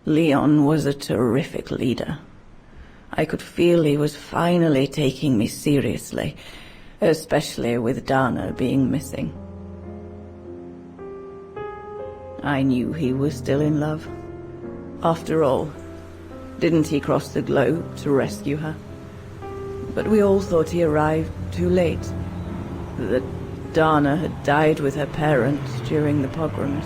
Leon was a terrific leader. I could feel he was finally taking me seriously, especially with Dana being missing. I knew he was still in love. After all, didn't he cross the globe to rescue her? But we all thought he arrived too late. That Dana had died with her parents during the pogroms.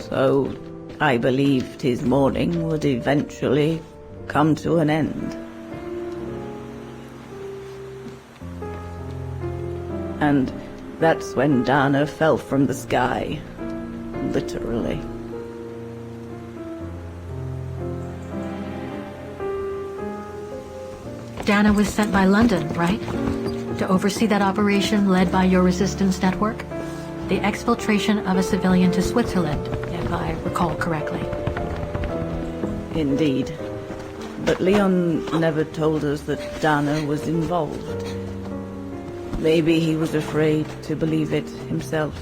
So I believed his mourning would eventually come to an end. And that's when Dana fell from the sky, literally. Dana was sent by London, right? To oversee that operation led by your resistance network? The exfiltration of a civilian to Switzerland, if I recall correctly. Indeed. But Leon never told us that Dana was involved. Maybe he was afraid to believe it himself.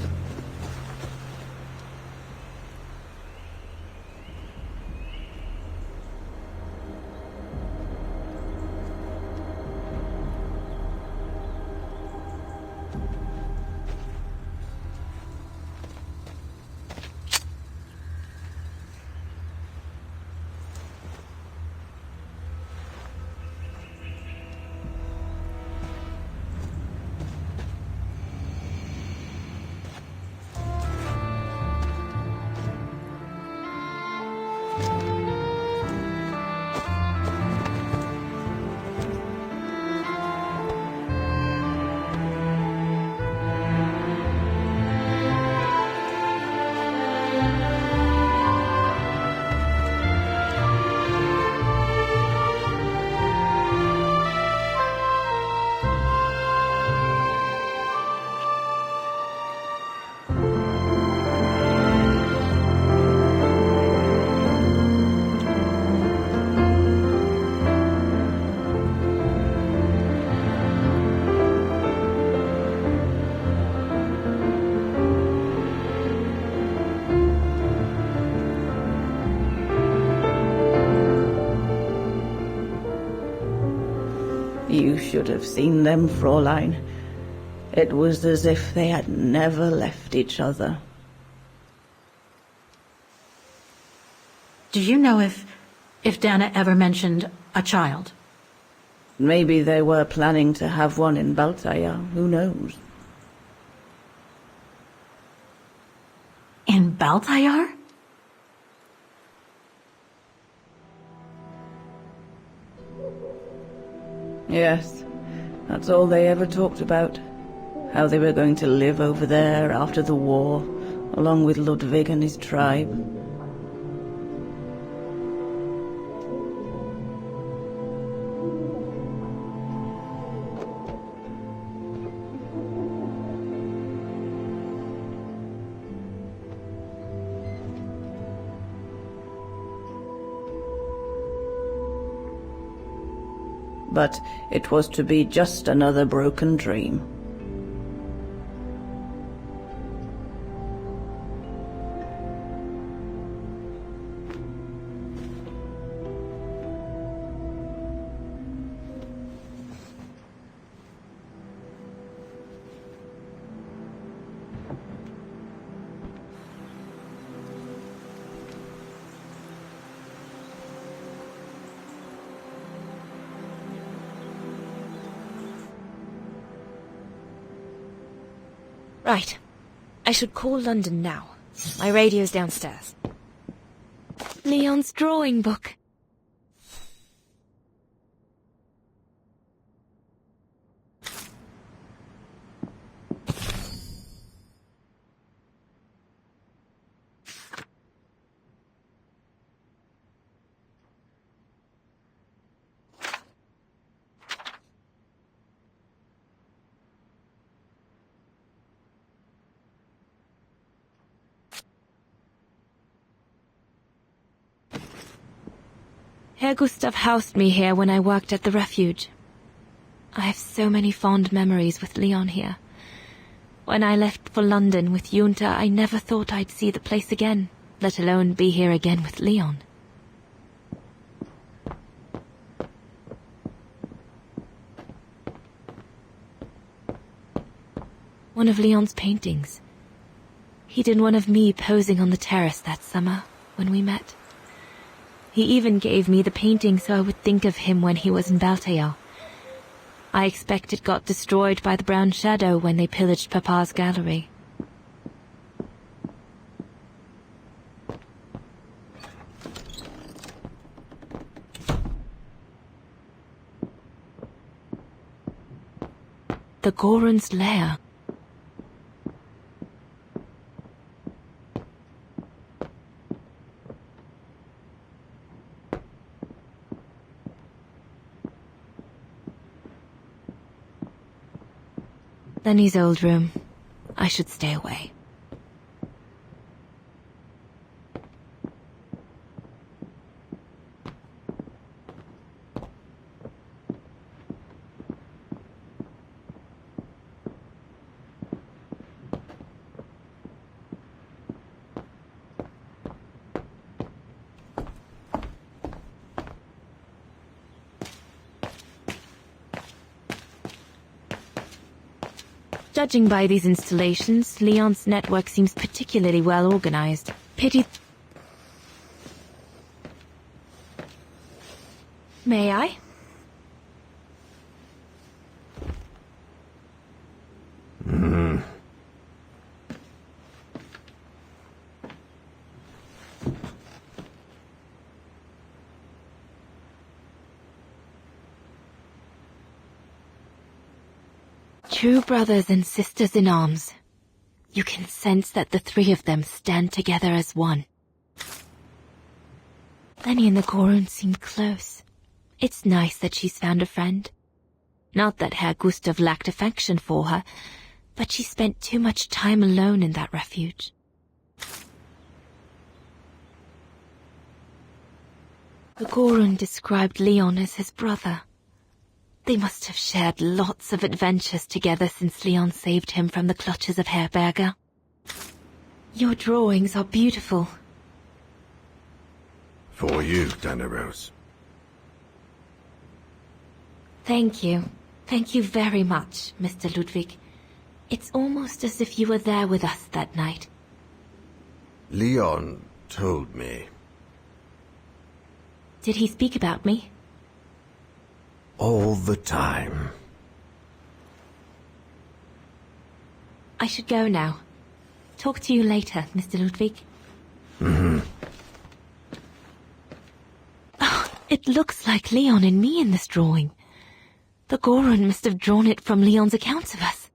You should have seen them, Fräulein. It was as if they had never left each other. Do you know if Dana ever mentioned a child? Maybe they were planning to have one in Baltaya, who knows? In Baltayar? Yes, that's all they ever talked about. How they were going to live over there after the war, along with Ludwig and his tribe. But it was to be just another broken dream. Right. I should call London now. My radio's downstairs. Leon's drawing book. Herr Gustav housed me here when I worked at the Refuge. I have so many fond memories with Leon here. When I left for London with Junta, I never thought I'd see the place again, let alone be here again with Leon. One of Leon's paintings. He did one of me posing on the terrace that summer when we met. He even gave me the painting so I would think of him when he was in Balteo. I expect it got destroyed by the Brown Shadow when they pillaged Papa's gallery. The Goron's lair. Lenny's old room. I should stay away. Judging by these installations, Leon's network seems particularly well organized. Pity... May I? True brothers and sisters in arms. You can sense that the three of them stand together as one. Lenny and the Goron seem close. It's nice that she's found a friend. Not that Herr Gustav lacked affection for her, but she spent too much time alone in that refuge. The Goron described Leon as his brother. They must have shared lots of adventures together since Leon saved him from the clutches of Herberger. Your drawings are beautiful. For you, Dana Rose. Thank you. Thank you very much, Mr. Ludwig. It's almost as if you were there with us that night. Leon told me. Did he speak about me? All the time. I should go now. Talk to you later, Mr. Ludwig. Oh, it looks like Leon and me in this drawing. The Goron must have drawn it from Leon's accounts of us.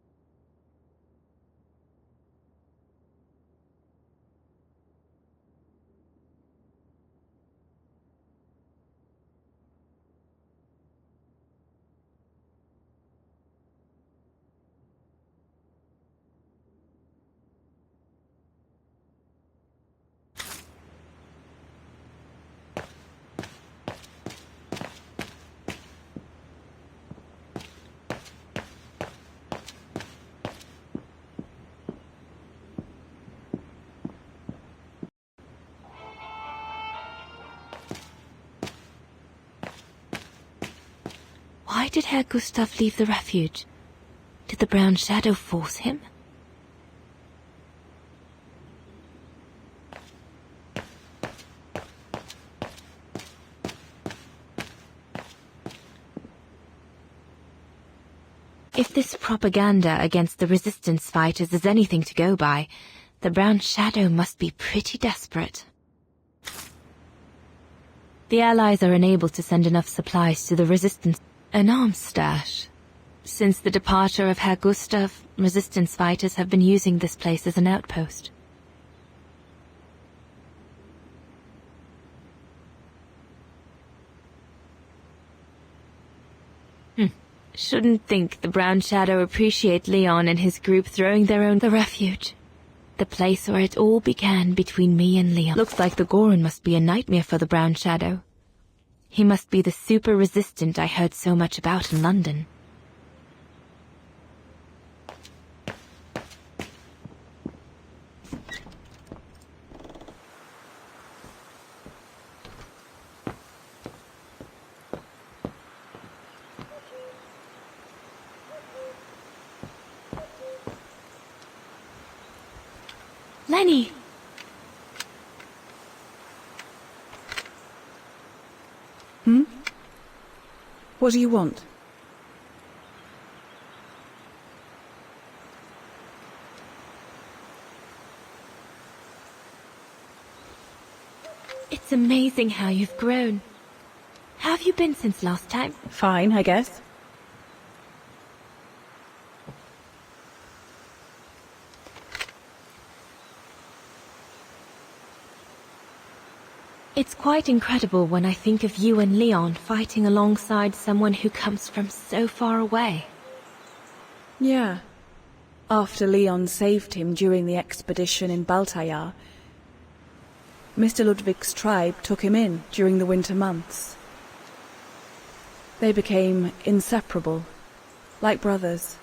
Why did Herr Gustav leave the refuge? Did the Brown Shadow force him? If this propaganda against the resistance fighters is anything to go by, the Brown Shadow must be pretty desperate. The Allies are unable to send enough supplies to the resistance. An arms stash. Since the departure of Herr Gustav, resistance fighters have been using this place as an outpost. Shouldn't think the Brown Shadow appreciate Leon and his group throwing their own the refuge. The place where it all began between me and Leon. Looks like the Goron must be a nightmare for the Brown Shadow. He must be the super resistant I heard so much about in London. Lenny! What do you want? It's amazing how you've grown. How have you been since last time? Fine, I guess. It's quite incredible when I think of you and Leon fighting alongside someone who comes from so far away. Yeah. After Leon saved him during the expedition in Baltayar, Mr. Ludwig's tribe took him in during the winter months. They became inseparable, like brothers.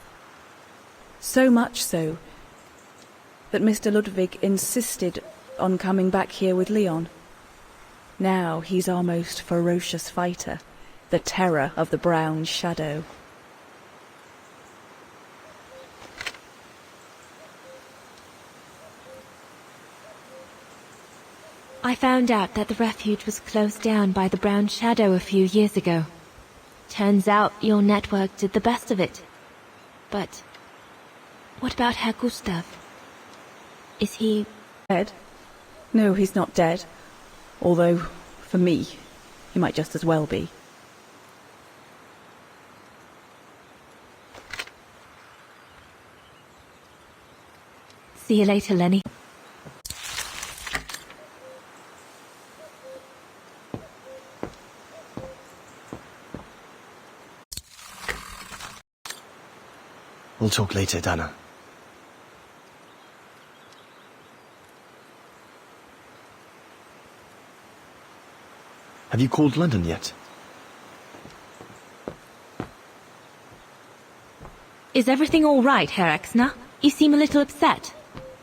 So much so that Mr. Ludwig insisted on coming back here with Leon. Now he's our most ferocious fighter, the terror of the Brown Shadow. I found out that the refuge was closed down by the Brown Shadow a few years ago. Turns out your network did the best of it. But what about Herr Gustav? Is he... Dead? No, he's not dead. Although, for me, he might just as well be. See you later, Lenny. We'll talk later, Dana. Have you called London yet? Is everything all right, Herr Exner? You seem a little upset.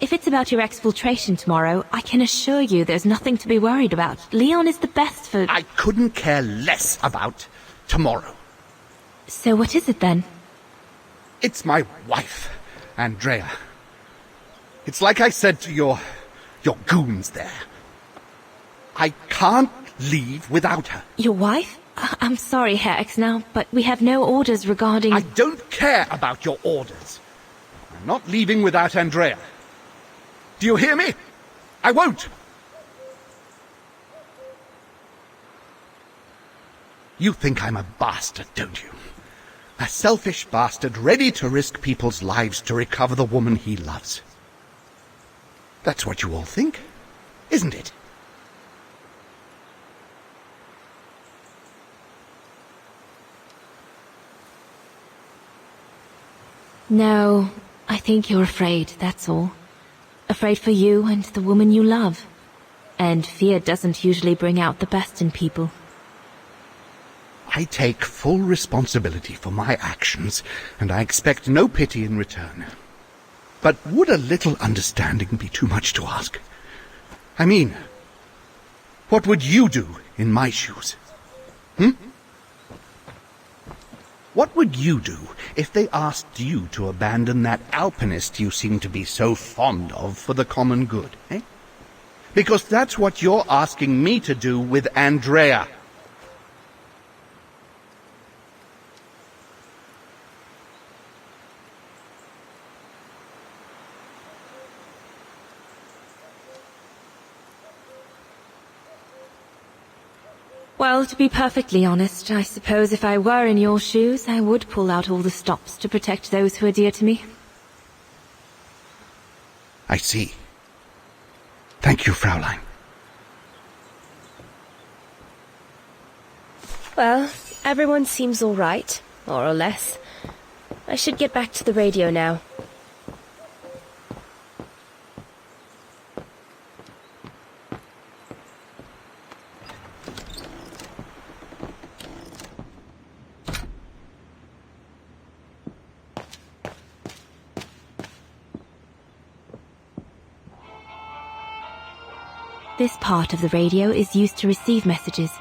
If it's about your exfiltration tomorrow, I can assure you there's nothing to be worried about. Leon is the best for... I couldn't care less about tomorrow. So what is it then? It's my wife, Andrea. It's like I said to your goons there. I can't leave without her. Your wife? I'm sorry, Herr Exner, but we have no orders regarding... I don't care about your orders. I'm not leaving without Andrea. Do you hear me? I won't. You think I'm a bastard, don't you? A selfish bastard ready to risk people's lives to recover the woman he loves. That's what you all think, isn't it? No, I think you're afraid, that's all. Afraid for you and the woman you love. And fear doesn't usually bring out the best in people. I take full responsibility for my actions, and I expect no pity in return. But would a little understanding be too much to ask? I mean, what would you do in my shoes? What would you do if they asked you to abandon that alpinist you seem to be so fond of for the common good, eh? Because that's what you're asking me to do with Andrea. Well, to be perfectly honest, I suppose if I were in your shoes, I would pull out all the stops to protect those who are dear to me. I see. Thank you, Fraulein. Well, everyone seems all right, more or less. I should get back to the radio now. This part of the radio is used to receive messages.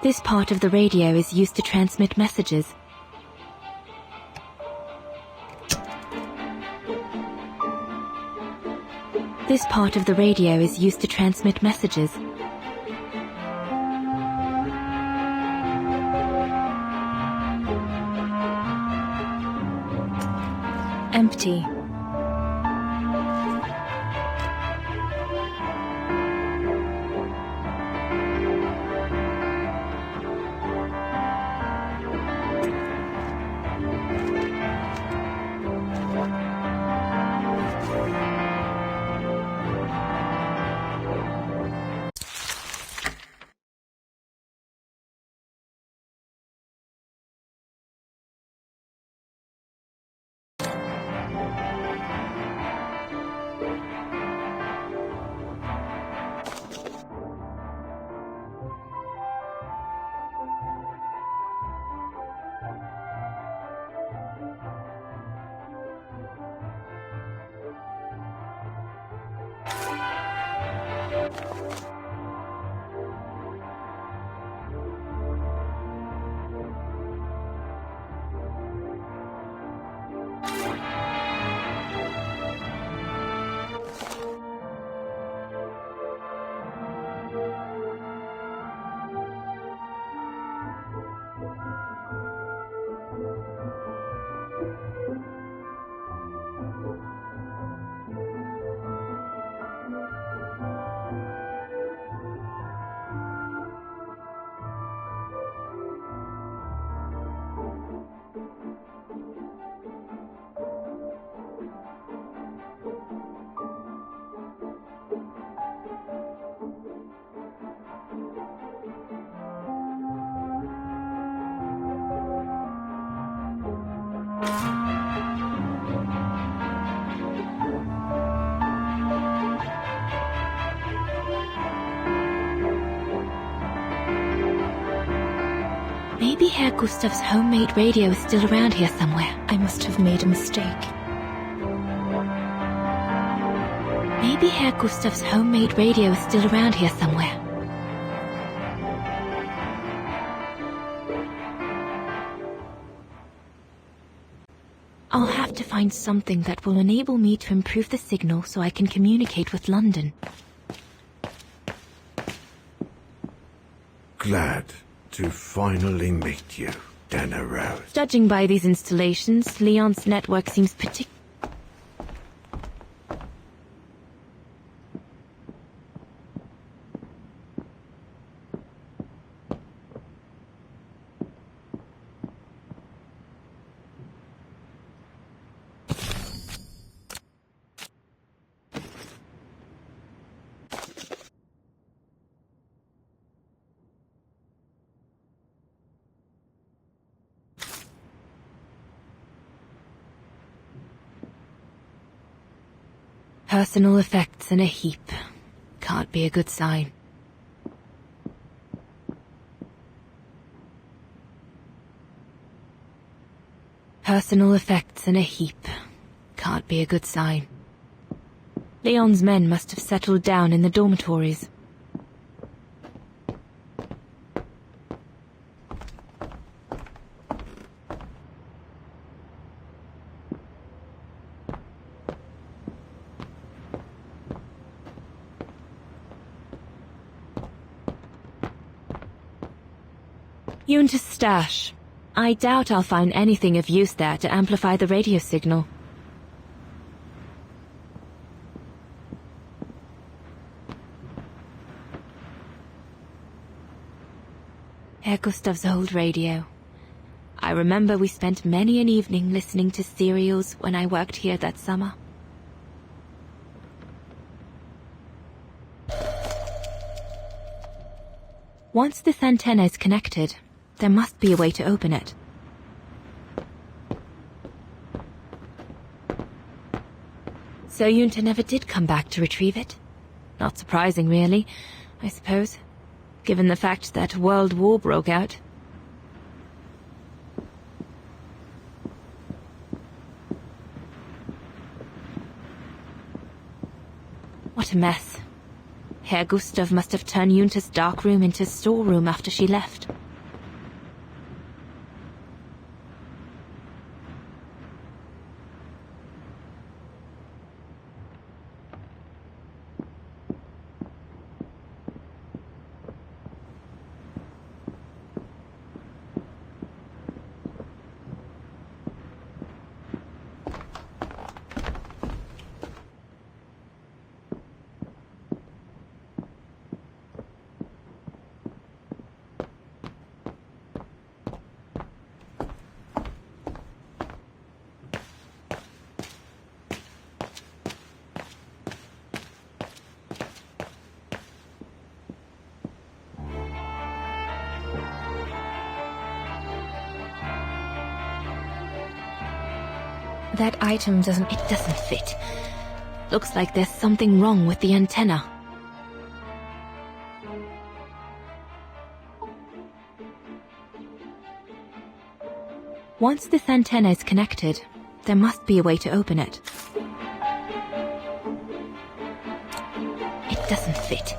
This part of the radio is used to transmit messages. This part of the radio is used to transmit messages. Empty. Maybe Herr Gustav's homemade radio is still around here somewhere. I must have made a mistake. Maybe Herr Gustav's homemade radio is still around here somewhere. I'll have to find something that will enable me to improve the signal so I can communicate with London. Glad to finally meet you, Dana Rose. Judging by these installations, Leon's network seems particular. Personal effects in a heap. Can't be a good sign. Personal effects in a heap. Can't be a good sign. Leon's men must have settled down in the dormitories. Junta's stash. I doubt I'll find anything of use there to amplify the radio signal. Herr Gustav's old radio. I remember we spent many an evening listening to serials when I worked here that summer. Once this antenna is connected, there must be a way to open it. So Junta never did come back to retrieve it? Not surprising, really, I suppose, given the fact that World War broke out. What a mess. Herr Gustav must have turned Junta's dark room into a storeroom after she left. That item doesn't... It doesn't fit. Looks like there's something wrong with the antenna. Once this antenna is connected, there must be a way to open it. It doesn't fit.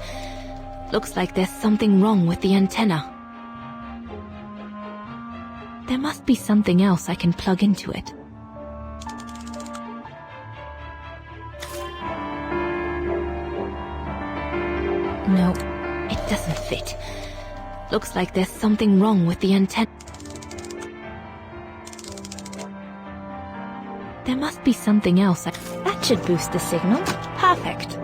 Looks like there's something wrong with the antenna. There must be something else I can plug into it. No, it doesn't fit. Looks like there's something wrong with the antenna. There must be something else. That should boost the signal. Perfect.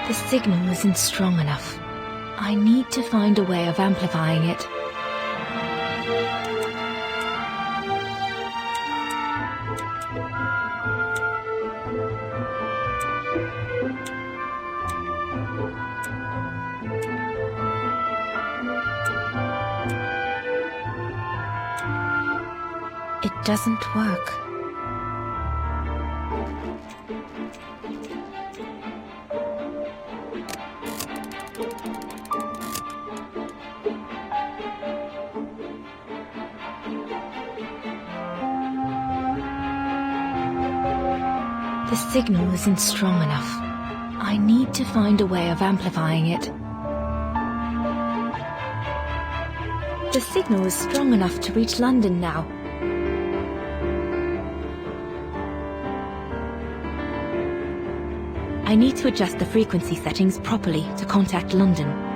The signal isn't strong enough. I need to find a way of amplifying it. It doesn't work. The signal isn't strong enough. I need to find a way of amplifying it. The signal is strong enough to reach London now. I need to adjust the frequency settings properly to contact London.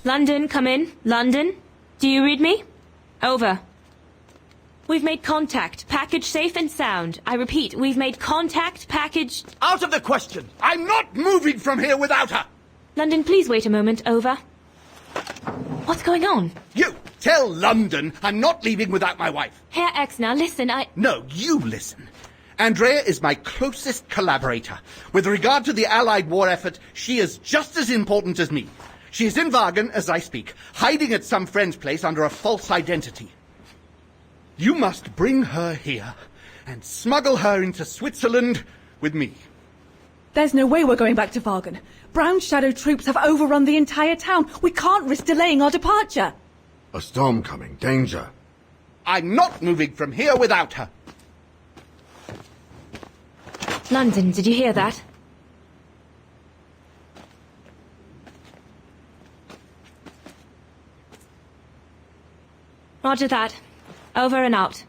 London, come in. London? Do you read me? Over. We've made contact. Package safe and sound. I repeat, we've made contact. Package... Out of the question! I'm not moving from here without her! London, please wait a moment. Over. What's going on? You! Tell London I'm not leaving without my wife. Herr X, now listen, No, you listen. Andrea is my closest collaborator. With regard to the Allied war effort, she is just as important as me. She is in Vaghen as I speak, hiding at some friend's place under a false identity. You must bring her here and smuggle her into Switzerland with me. There's no way we're going back to Vaghen. Brown Shadow troops have overrun the entire town. We can't risk delaying our departure. A storm coming. Danger. I'm not moving from here without her. London, did you hear that? Roger that. Over and out.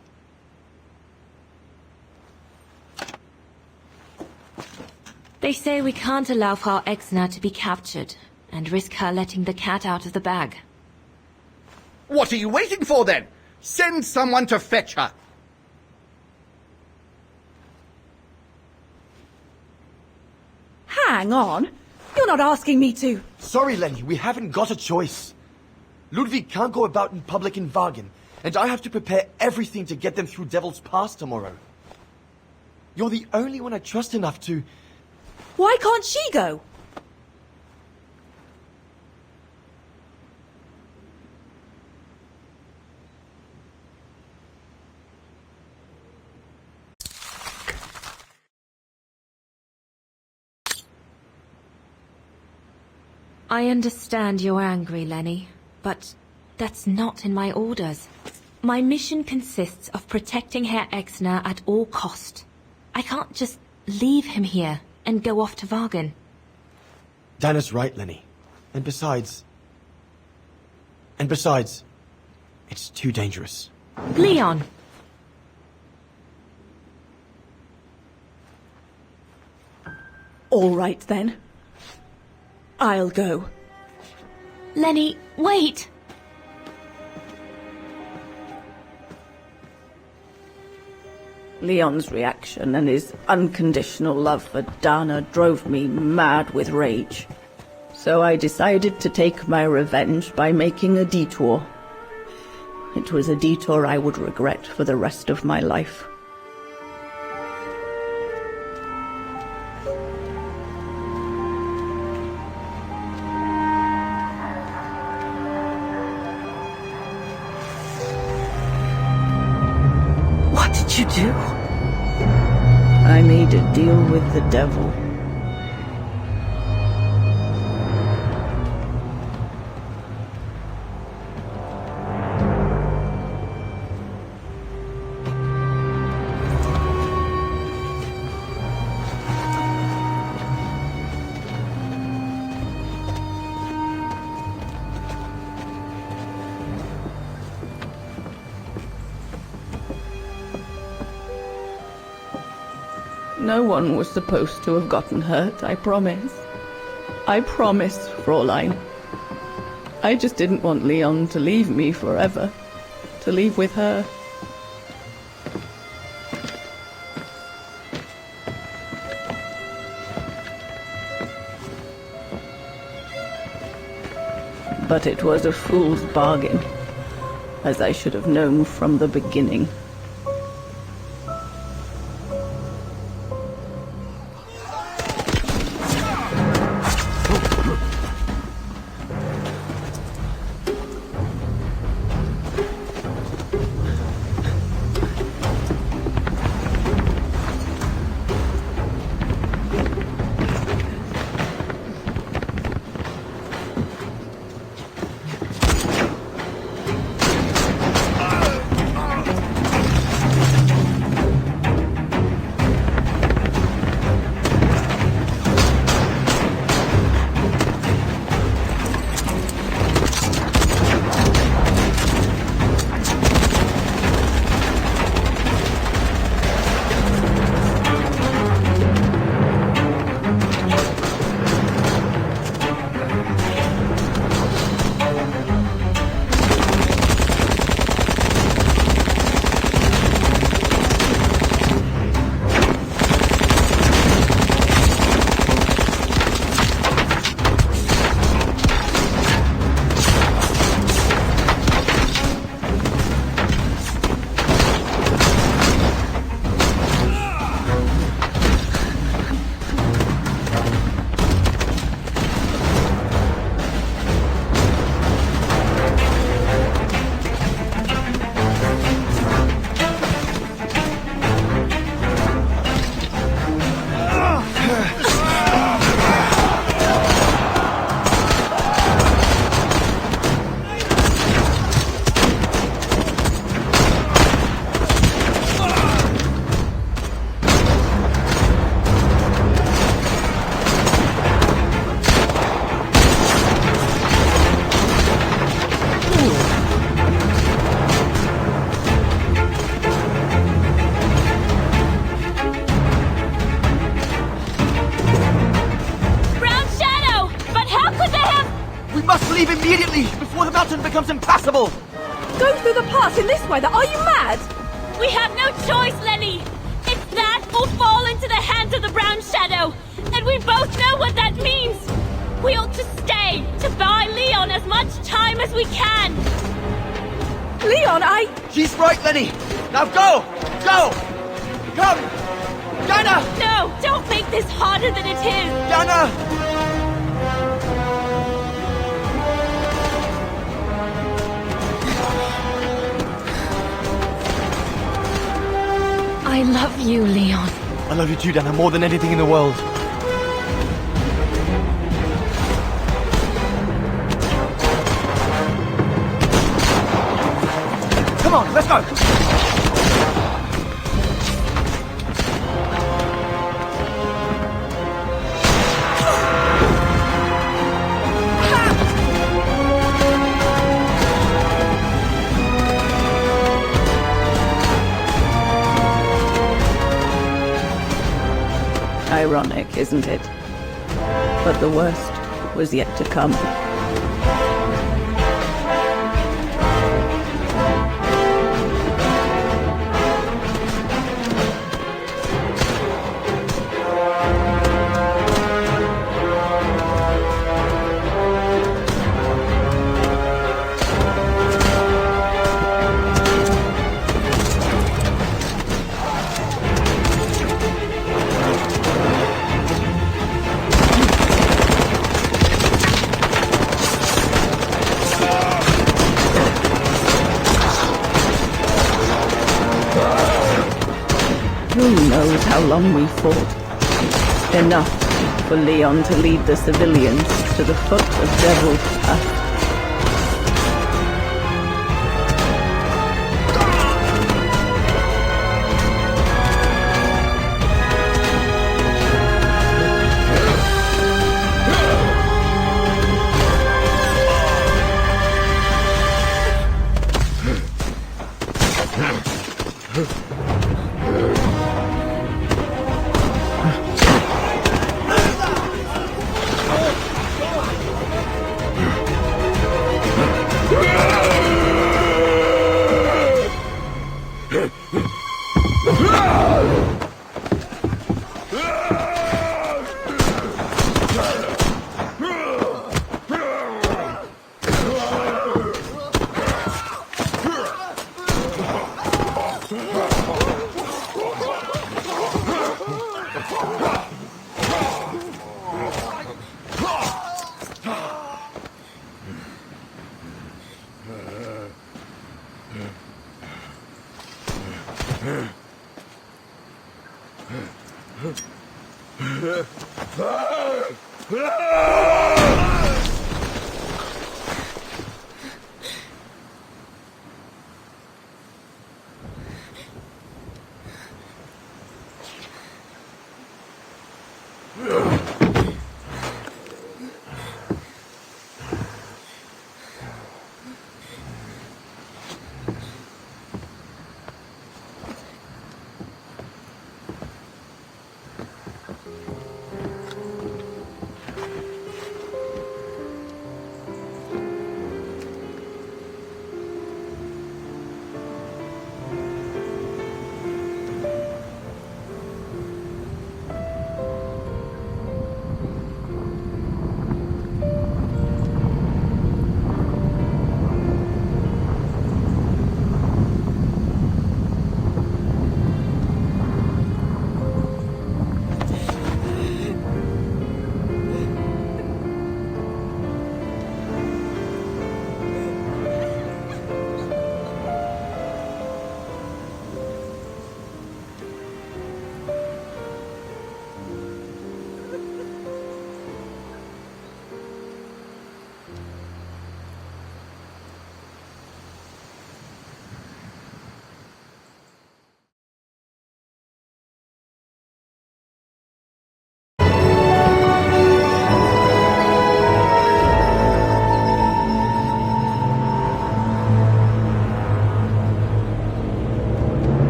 They say we can't allow Frau Exner to be captured and risk her letting the cat out of the bag. What are you waiting for, then? Send someone to fetch her. Hang on. You're not asking me to. Sorry, Lenny, we haven't got a choice. Ludwig can't go about in public in Vaghen, and I have to prepare everything to get them through Devil's Pass tomorrow. You're the only one I trust enough to... Why can't she go? I understand you're angry, Lenny, but that's not in my orders. My mission consists of protecting Herr Exner at all cost. I can't just leave him here and go off to Vaghen. Dinah's right, Lenny. And besides, it's too dangerous. Leon! All right, then. I'll go. Lenny, wait! Leon's reaction and his unconditional love for Dana drove me mad with rage. So I decided to take my revenge by making a detour. It was a detour I would regret for the rest of my life. What did you do? I made a deal with the devil. No one was supposed to have gotten hurt, I promise. I promise, Fräulein. I just didn't want Leon to leave me forever. To leave with her. But it was a fool's bargain, as I should have known from the beginning. immediately, before the mountain becomes impassable! Go through the pass in this weather? Are you mad? We have no choice, Lenny! It's that or fall into the hands of the Brown Shadow! And we both know what that means! We ought to stay, to buy Leon as much time as we can! Leon, She's right, Lenny! Now go! Go! Come! Yana! No! Don't make this harder than it is! Yana! I love you, Leon. I love you too, Dana, more than anything in the world. Come on, let's go! Ironic, isn't it? But the worst was yet to come. Who knows how long we fought? Enough for Leon to lead the civilians to the foot of Devil's Path.